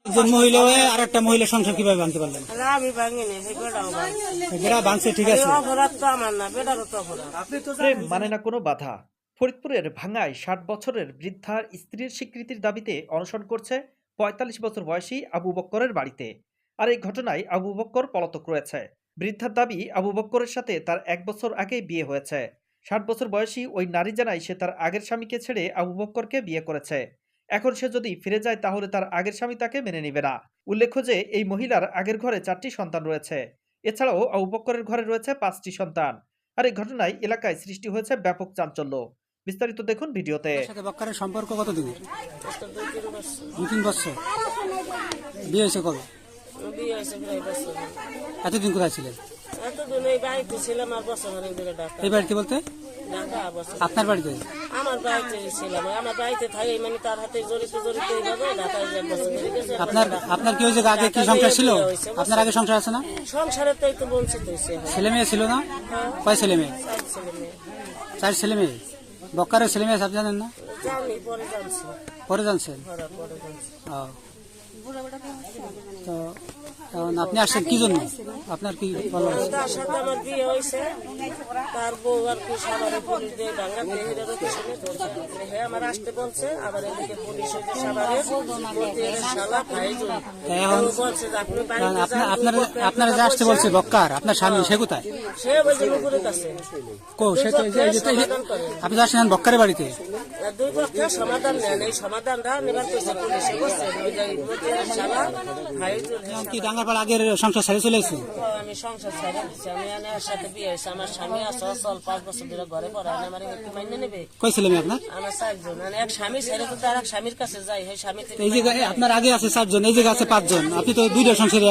একজন মহিলা হয়ে আর একটা মহিলা সংসার কিভাবে ভাঙতে পারলেন? আমি ভাঙিনি, সেই বেটাও ভাঙছে। বেড়া ভাঙছে, ঠিক আছে। এই অপরাধ তো আমার না, বেটারও তো অপরাধ। প্রেম মানে না কোনো বাধা। ফরিদপুরের ভাঙ্গায় ৬০ বছরের বৃদ্ধার স্ত্রীর স্বীকৃতির দাবিতে অনশন করছে ৪৫ বছর বয়সী আবু বক্করের বাড়িতে। আর এই ঘটনায় আবু বক্কর পলাতক রয়েছে। বৃদ্ধার দাবি, আবু বক্করের সাথে তার ১ বছর আগেই বিয়ে হয়েছে। ৬০ বছর বয়সী ওই নারী জানায় সে তার আগের স্বামীকে ছেড়ে আবু বক্করকে বিয়ে করেছে। এখন সে যদি ফিরে যায় তাহলে তার আগের স্বামী তাকে মেনে নিবে না। উল্লেখ্য যে এই মহিলার আগের ঘরে ৪টি সন্তান রয়েছে। এছাড়াও আবু বক্করের ঘরে রয়েছে ৫টি সন্তান। আর এই ঘটনায় এলাকায় সৃষ্টি হয়েছে ব্যাপক চাঞ্চল্য। বিস্তারিত দেখুন ভিডিওতে। তার সাথে বক্কারের সম্পর্ক কত দিনের? একটা 2-3 বছর। 2-3 বছর। বিয়ে হয়েছে কবে? বিয়ে হয়েছে প্রায় বছর। এতদিন কোথায় ছিলেন? এতদিন এই বাড়িতে ছিলাম, আর বছর অনেক দূরে ঢাকা। এই বাড়িতে বলতে ঢাকা বছর। আপনার বাড়িতে? আমার বাড়িতে ছিলাম, আমার বাড়িতে থাকি, মানে তার হাতে জড়িত এইভাবে ঢাকায় যে বছর ধরে গেছে। আপনার কি হয়েছে? আগে কি সংসার ছিল? আপনার আগে সংসার আছে না? সংসারের তো একটু বঞ্চিত হয়েছে। ছেলে মেয়ে ছিল না? কয় ছেলে মেয়ে? 4 ছেলে মেয়ে। 4 ছেলে মেয়ে। বক্কারের ছেলে মেয়ে সব জানেন না? জানি, পরে জানছি। পরে জানছেন? পরে জানছি। ও। তো এখন আপনি আসছেন কি জন্য? আপনার কি বলা আছে? তার সাথে আমার বিয়ে হয়েছে, তার বউ আর কি সাভারে পুলিশ দিয়ে ভাঙাতে হেরেরও পিছনে ধরছে। হ্যাঁ, আমার আসতে বলছে, আবার এদিকে পুলিশ হয়েছে সাভারে বলতে এর শালা ভাইজুল। এখন বলছে যে আপনি বাড়িতে যান, আপনারা যে আসতে বলছে বক্কার, আপনার স্বামী সে কোথায়? সে ওই যে নুপুরের কাছে কো সে তো আপনি আসছেন বক্কারের বাড়িতে? 2 পক্ষে সমাধান নেন, এই সমাধানটা নেবার কইছে পুলিশে, বলছে ওই যে শালা ভাইজুল। কি ডাঙ্গারপাড়া আগের সংসার ছেড়ে চলে এসেছে? আমি সংসার ছেড়ে দিচ্ছি, আমি এর সাথে বিয়ে হয়েছে, আমার স্বামী আছে অচল, 5 বছর ধরে ঘরে পড়ে, আমার একটু মাইনে নেবে। কই ছেলে মেয়ে আপনার? আমার 4 জন, মানে এক স্বামী ছেড়ে তো আর এক স্বামীর কাছে যাই, সেই স্বামী থেকে এই জায়গায় আপনার আগে আছে 4 জন, এই জায়গায় আছে 5 জন। আপনি তো 2টা সংসারে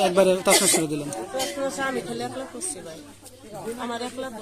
একবারে তসনস করে দিলেন। প্রশ্ন হচ্ছে আমি খালি একলা করছি ভাই, আমার একলা দোষ।